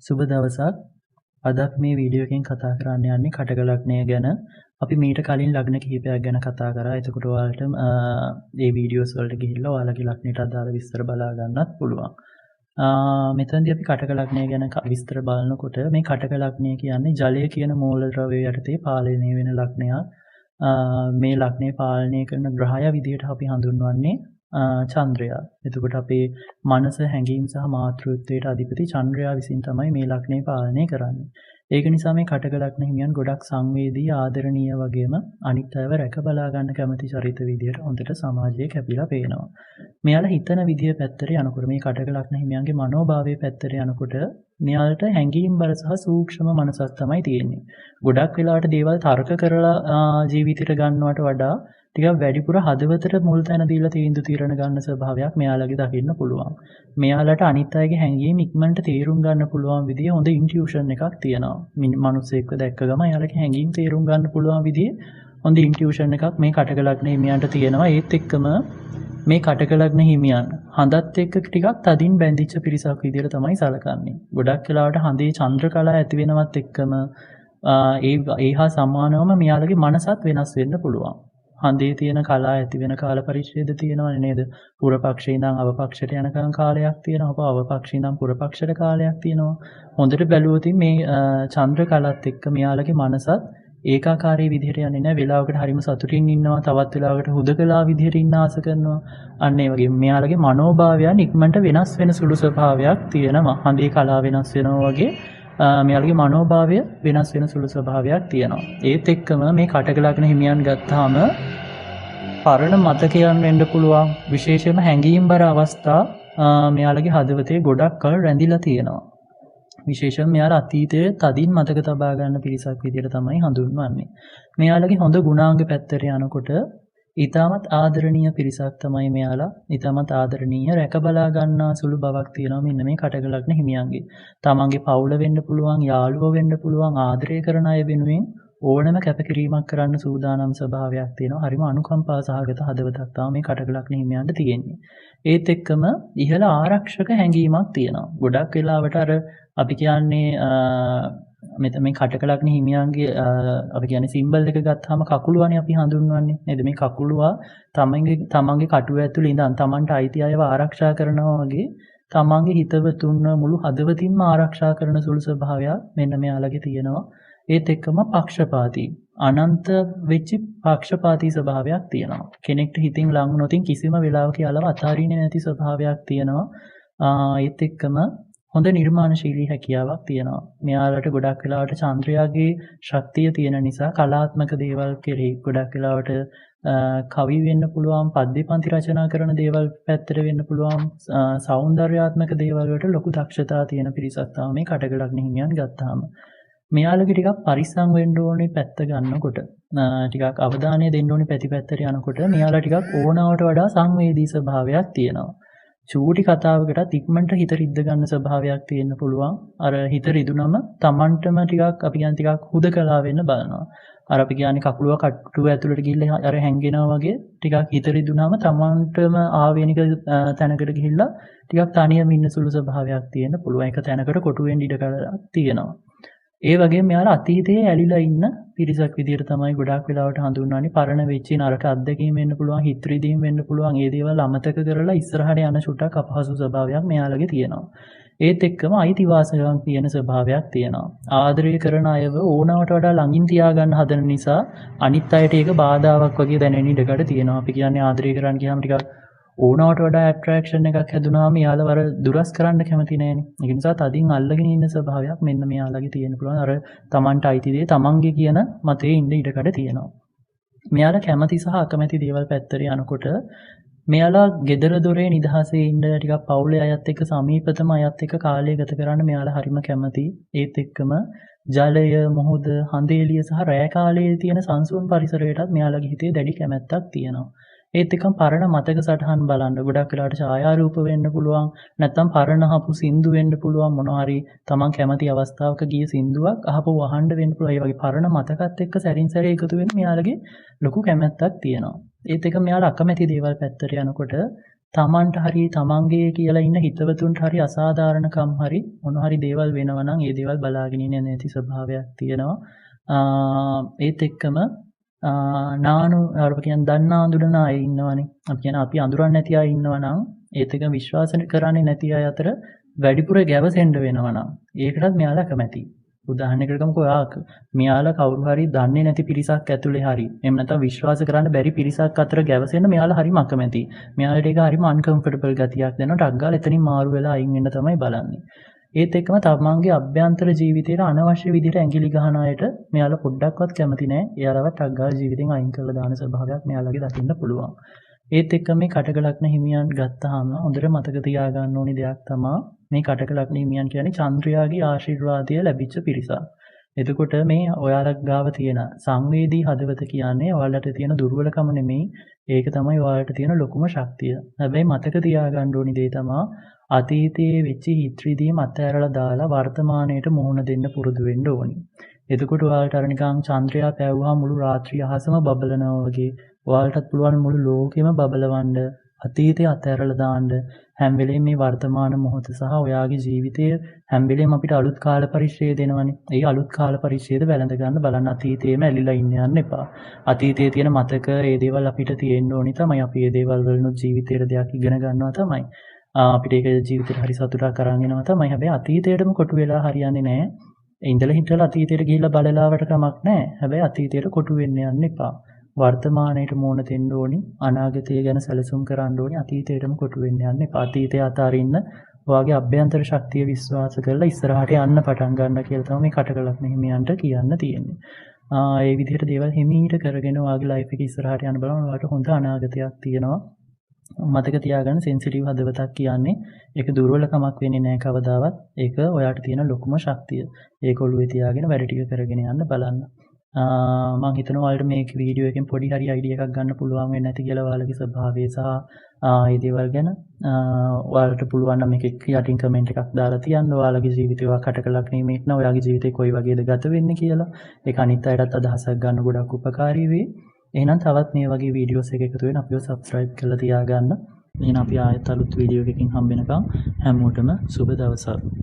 සුබ දවසක්. අද අපි මේ වීඩියෝ එකෙන් කතා කරන්න යන්නේ කටක ලග්නය ගැන. අපි මීට කලින් ලග්න කිහිපයක් ගැන කතා කරා. එතකොට ඔයාලට මේ වීඩියෝස් වලට ගිහිල්ලා ඔයාලගේ ලග්නයට අදාළ විස්තර බලා ගන්නත් පුළුවන්. මෙතනදී අපි කටක ලග්නය ගැන විස්තර බලනකොට මේ කටක ලග්නය කියන්නේ ජලය කියන මූල ද්‍රව්‍ය යටතේ පාලනය වෙන ලග්නයක්. මේ ලග්නය පාලනය කරන ග්‍රහය විදිහට අපි හඳුන්වන්නේ චන්ද්‍රයා. එතකොට අපේ මනස හැඟීම් සහ මාතෘත්වයට අධිපති චන්ද්‍රයා විසින් තමයි මේ ලග්නය පාලනය කරන්නේ. ඒක නිසා මේ කටක ලග්න හිමියන් ගොඩක් සංවේදී ආදරණීය වගේම අනිත් අයව රැක බලා ගන්න කැමති චරිත විදියට හොඳට සමාජයේ කැපිලා පේනවා. මෙයාලා හිතන විදිය පැත්තට යනකොට මේ කටක ලග්න හිමියන්ගේ මනෝභාවයේ පැත්තට යනකොට මෙයාලට හැඟීම් බර සහ සූක්ෂම මනසක් තමයි තියෙන්නේ. ගොඩක් වෙලාවට දේවල් තර්ක කරලා ජීවිතයට ගන්නවට වඩා ටිකක් වැඩිපුර හදවතට මුල් තැන දීලා තීන්දුව తీරන ගන්න ස්වභාවයක් මෙයාලගේ දකින්න පුළුවන්. මෙයාලට අනිත් අයගේ හැඟීම් ඉක්මනට තේරුම් ගන්න පුළුවන් විදිය හොඳ ඉන්ටියුෂන් එකක් තියෙනවා. මිනිස්සෙක්ව දැක්ක ගමන් එයාලගේ හැඟීම් තේරුම් ගන්න පුළුවන් විදිය හොඳ ඉන්ටියුෂන් එකක් මේ කටක ලග්න හිමියන්ට තියෙනවා. ඒත් එක්කම මේ කටක ලග්න හිමියන් හඳත් එක්ක ටිකක් තදින් බැඳිච්ච පිරිසක් විදියට තමයි සැලකන්නේ. ගොඩක් වෙලාවට හඳේ චන්ද්‍ර කලා ඇති වෙනවත් එක්කම ඒ හා සමානවම මෙයාලගේ මනසත් වෙනස් වෙන්න පුළුවන්. හඳේ තියෙන කලා ඇති වෙන කාල පරිච්ඡේද තියෙනවනේ නේද? පුර පක්ෂේ ඉඳන් අව පක්ෂයට යනකම් කාලයක් තියෙනවා. අව පක්ෂේ ඉඳන් පුර පක්ෂයට කාලයක් තියෙනවා. හොඳට බැලුවොත් මේ චන්ද්‍ර කලත් එක්ක මෙයාලගේ මනසත් ඒකාකාරී විදිහට යන්නේ නැහැ. වෙලාවකට හරිම සතුටින් ඉන්නවා. තවත් වෙලාවකට හුදකලා විදිහට ඉන්න ආස කරනවා. අන්න ඒ වගේ මෙයාලගේ මනෝභාවයන් ඉක්මනට වෙනස් වෙන සුළු ස්වභාවයක් තියෙනවා. හඳේ කලා වෙනස් වෙනවා වගේ මෙයාලගේ මනෝභාවය වෙනස් වෙන සුළු ස්වභාවයක් තියෙනවා. ඒත් එක්කම මේ කටක ලග්න හිමියන් ගත්තාම පරණ මතකයන් වෙන්න පුළුවන්. විශේෂයෙන්ම හැඟීම් බර අවස්ථා මෙයාලගේ හදවතේ ගොඩක් කල් රැඳිලා තියෙනවා. විශේෂයෙන් මෙයාලා අතීතයේ තදින් මතක තබා ගන්න පිරිසක් විදිහට තමයි හඳුන්වන්නේ. මෙයාලගේ හොඳ ගුණාංග පැත්තට යනකොට ඊටමත් ආදරණීය පිරිසක් තමයි මෙයාලා. ඊටමත් ආදරණීය රැක බලා ගන්නා සුළු බවක් තියෙනවා මෙන්න මේ කටක ලග්න හිමියන්ගේ. තමන්ගේ පවුල වෙන්න පුළුවන්, යාළුවෝ වෙන්න පුළුවන්, ආදරය කරන අය වෙනුවෙන් ඕනෑම කැපකිරීමක් කරන්න සූදානම් ස්වභාවයක් තියෙනවා. හරිම අනුකම්පා සහගත හදවතක් තමයි මේ කටක ලග්න හිමියන්ට තියෙන්නේ. ඒත් එක්කම ඉහළ ආරක්ෂක හැඟීමක් තියෙනවා. ගොඩක් වෙලාවට අර අපි කියන්නේ මෙතන මේ කටක ලග්න හිමියන්ගේ අපි කියන්නේ සිම්බල් එක ගත්තාම කකුලුවනේ අපි හඳුන්වන්නේ නේද? මේ කකුලුවා තමන්ගේ කටුව ඇතුළේ ඉඳන් තමන්ට අයිති අයව ආරක්ෂා කරනවා වගේ තමන්ගේ හිතවතුන් මුළු හදවතින්ම ආරක්ෂා කරන සුළු ස්වභාවයක් මෙන්න මෙයාලගේ තියෙනවා. ඒත් එක්කම පක්ෂපාතී අනන්ත වෙච්ච පක්ෂපාතී ස්වභාවයක් තියෙනවා. කෙනෙක්ට හිතින් ලං නොතින් කිසිම වෙලාවක යාලව අතාරින්නේ නැති ස්වභාවයක් තියෙනවා. ඒත් එක්කම හොඳ නිර්මාණශීලී හැකියාවක් තියෙනවා. මෙයාලට ගොඩක් වෙලාවට චන්ද්‍රයාගේ ශක්තිය තියෙන නිසා කලාත්මක දේවල් කෙරෙහි ගොඩක් වෙලාවට කවි වෙන්න පුළුවන්, පද්‍ය පන්ති රචනා කරන දේවල් පැත්තට වෙන්න පුළුවන්, සෞන්දර්යාත්මක දේවල් වලට ලොකු දක්ෂතා තියෙන පිරිසක් තමයි මේ කටක ලග්න හිමියන් ගත්තාම. මෙයාලගේ ටිකක් පරිස්සම් වෙන්න ඕනේ පැත්ත ගන්නකොට. ටිකක් අවධානය දෙන්න ඕනේ පැත්තට යනකොට මෙයාලා ටිකක් ඕනවට වඩා සංවේදී ස්වභාවයක් තියෙනවා. චූටි කතාවකටත් ඉක්මනට හිත රිද්ද ගන්න ස්වභාවයක් තියෙන්න පුළුවන්. අර හිත රිදුනම Tamanටම ටිකක් අපි කියන්නේ ටිකක් හුදකලා වෙන්න බලනවා. අර අපි කියන්නේ කකුලුව කට්ටුව ඇතුළට ගිහිල්ලා අර හැංගෙනවා වගේ ටිකක් හිත රිදුනම Tamanටම ආවේනික තැනකට ගිහිල්ලා ටිකක් තනියම ඉන්න සුළු ස්වභාවයක් තියෙන්න පුළුවන්. ඒක තැනකට කොටු වෙන්න ඉඩ තියෙනවා. ඒ වගේම මෙයාලා අතීතයේ ඇලිලා ඉන්න පිරිසක් විදිහට තමයි ගොඩාක් වෙලාවට හඳුන්වන්නේ. පරණ වෙච්ච නරක අත්දැකීම් වෙන්න පුළුවන්, හිත රිදීම් වෙන්න පුළුවන්. ඒ දේවල් අමතක කරලා ඉස්සරහට යන ෂුටක් අපහසු ස්වභාවයක් මෙයාලගේ තියෙනවා. ඒත් එක්කම අයිතිවාසිකම් තියෙන ස්වභාවයක් තියෙනවා. ආදරය කරන අයව ඕනවට වඩා ළඟින් තියාගන්න හදන නිසා අනිත් අයට ඒක බාධාවක් වගේ දැනෙන ඉඩකට තියෙනවා. අපි කියන්නේ ආදරය කරන්න ගියාම ටිකක් ඕනවට වඩා ඇට්‍රැක්ෂන් එකක් හැදුනාම යාළුව අර දුරස් කරන්න කැමති නෑනේ. ඒක නිසා තදින් අල්ලගෙන ඉන්න ස්වභාවයක් මෙන්න මෙයාලගේ තියෙන්න පුළුවන්. අර Tamanට අයිති දේ Tamanගේ කියන මතයේ ඉන්න ඉඩකඩ තියෙනවා. මෙයාලා කැමති සහ අකමැති දේවල් පැත්තට යනකොට මෙයාලා gedara dore නිදහසේ ඉන්න ටිකක් පවුලේ අයත් එක්ක සමීපතම අයත් එක්ක කාලය ගත කරන්න මෙයාලා හරිම කැමති. ඒත් එක්කම ජලය, මොහොත, හඳේලිය සහ රෑ කාලයේ තියෙන සංසුන් පරිසරයටත් මෙයාලගේ හිතේ දැඩි කැමැත්තක් තියෙනවා. ඒත් එක්කම පරණ මතක සටහන් බලන්න ගොඩක් වෙලාවට ඡායාරූප වෙන්න පුළුවන්. නැත්නම් පරණ අහපු සින්දු වෙන්න පුළුවන්. මොනවා හරි Taman කැමති අවස්ථාවක ගිය සින්දුවක් අහපු වහන්න වෙන්න පුළුවන්. ඒ වගේ පරණ මතකත් එක්ක සැරින් සැරේ එකතු වෙන මෙයාලගේ ලොකු කැමැත්තක් තියෙනවා. ඒත් එක මෙයාලා අකමැති දේවල් පැත්තට යනකොට තමන්ට හරි තමන්ගේ කියලා ඉන්න හිතවතුන්ට හරි අසාධාරණකම් හරි මොන හරි දේවල් වෙනවා නම් ඒ දේවල් බලාගෙන ඉන්නේ නැති ස්වභාවයක් තියෙනවා. ඒත් එක්කම නානු අර කියන්නේ දන්නා අඳුරන අය ඉන්නවනේ. අපි කියන අපි අඳුරන්නේ නැති අය ඉන්නවා නම් ඒත් එක විශ්වාස කරන්නේ නැති අය අතර වැඩිපුර ගැවසෙන්න වෙනවා නම් ඒකටත් මෙයාලා කැමැති. උදාහරණයකට ගමුකෝ මෙයාලා කවුරු හරි දන්නේ නැති පිරිසක් ඇතුලේ හරි එහෙම නැත්නම් විශ්වාස කරන්න බැරි පිරිසක් අතර ගැවසෙන්න මෙයාලා හරිම අකමැති. මෙයාලට ඒක හරිම අන්කම්ෆර්ටබල් ගතියක් දෙනවා. ටක් ගාලා එතනින් මාරු වෙලා අයින් වෙන්න තමයි බලන්නේ. ඒත් එක්කම තමන්ගේ අභ්‍යන්තර ජීවිතේට අනවශ්‍ය විදිහට ඇඟිලි ගහන අයට මෙයාලා පොඩ්ඩක්වත් කැමති නැහැ. එයාලව ටක් ගාලා ජීවිතෙන් අයින් කරලා දාන ස්වභාවයක් මෙයාලගේ දකින්න පුළුවන්. ඒත් එක්ක මේ කටක ලග්න හිමියන් ගත්තාම හොඳට මතක තියාගන්න ඕනි දෙයක් තමයි මේ කටක ලග්න හිමියන් කියන්නේ චන්ද්‍රයාගේ ආශිර්වාදය ලැබිච්ච පිරිසක්. එතකොට මේ ඔයාලා ගාව තියෙන සංවේදී හදවත කියන්නේ ඔයාලට තියෙන දුර්වලකම නෙමෙයි. ඒක තමයි ඔයාලට තියෙන ලොකුම ශක්තිය. හැබැයි මතක තියාගන්න ඕනි දේ තමයි අතීතයේ වෙච්ච හිත්‍රිදීම අත්හැරලා දාලා වර්තමානයට මුහුණ දෙන්න පුරුදු වෙන්න ඕනි. එතකොට ඔයාලට අර නිකන් චන්ද්‍රයා පැවුවා මුළු රාත්‍රිය අහසම බබලනවා වගේ ඔයාලටත් පුළුවන් මුළු ලෝකෙම බබලවන්න අතීතය අත්හැරලා දාන්න හැම වෙලේම මේ වර්තමාන මොහොත සහ ඔයාගේ ජීවිතය හැම වෙලේම අපිට අලුත් කාල පරිශ්‍රය දෙනවනේ. ඒ අලුත් කාල පරිශ්‍රයද වැළඳ ගන්න බලන්න අතීතයේම ඇලිලා ඉන්න යන්න එපා. අතීතයේ තියෙන මතක ඒ දේවල් අපිට තියෙන්න ඕනි තමයි. අපි ඒ දේවල් වලින් ජීවිතේට දෙයක් ඉගෙන ගන්නවා තමයි. අපිට ඒක ජීවිතේට හරි සතුටක් අරන් එනවා තමයි. හැබැයි අතීතයටම කොටු වෙලා හරියන්නේ නැහැ. ඉඳලා හිටලා අතීතයට ගිහිල්ලා බලලාවට කමක් නැහැ. හැබැයි අතීතයට කොටු වෙන්න යන්න එපා. වර්තමානයට මෝන දෙන්න ඕනි. අනාගතය ගැන සැලසුම් කරන්න ඕනි. අතීතයටම කොටු වෙන්න යන්න එපා. අතීතය අතාරින්න ඔයාගේ අභ්‍යන්තර ශක්තිය විශ්වාස කරලා ඉස්සරහට යන්න පටන් ගන්න කියලා තමයි මේ කටක ලග්න හිමියන්ට කියන්න තියෙන්නේ. ඒ විදිහට දේවල් හිමීට කරගෙන ඔයාගේ ලයිෆ් එක ඉස්සරහට යන්න බලන්න ඔයාලට හොඳ අනාගතයක් තියෙනවා. මතක තියාගන්න සෙන්සිටිව් හදවතක් කියන්නේ ඒක දුර්වලකමක් වෙන්නේ නැහැ කවදාවත්. ඒක ඔයාට තියෙන ලොකුම ශක්තිය. ඒක ඔළුවේ තියාගෙන වැඩ ටික කරගෙන යන්න බලන්න. මම හිතනවා ඔයාලට මේ වීඩියෝ එකෙන් පොඩි හරි අයිඩියා එකක් ගන්න පුළුවන් වෙන්නේ නැති කියලා ඔයාලගේ ස්වභාවය සහ ඒ දේවල් ගැන ඔයාලට පුළුවන් නම් මේක යටින් කමෙන්ට් එකක් දාලා තියන්න. ඔයාලගේ ජීවිතේ ඔයා කටක ලග්න හිමියෙක් නම් ඔයාගේ ජීවිතේ කොයි වගේද ගත වෙන්නේ කියලා. ඒක අනිත් අයටත් අදහසක් ගන්න ගොඩක් උපකාරී වෙයි. එහෙනම් තවත් මේ වගේ වීඩියෝස් එක එකතු වෙන අපිව සබ්ස්ක්‍රයිබ් කරලා තියාගන්න. එහෙනම් අපි ආයෙත් අලුත් වීඩියෝ එකකින් හම්බ වෙනකම් හැමෝටම සුබ දවසක්.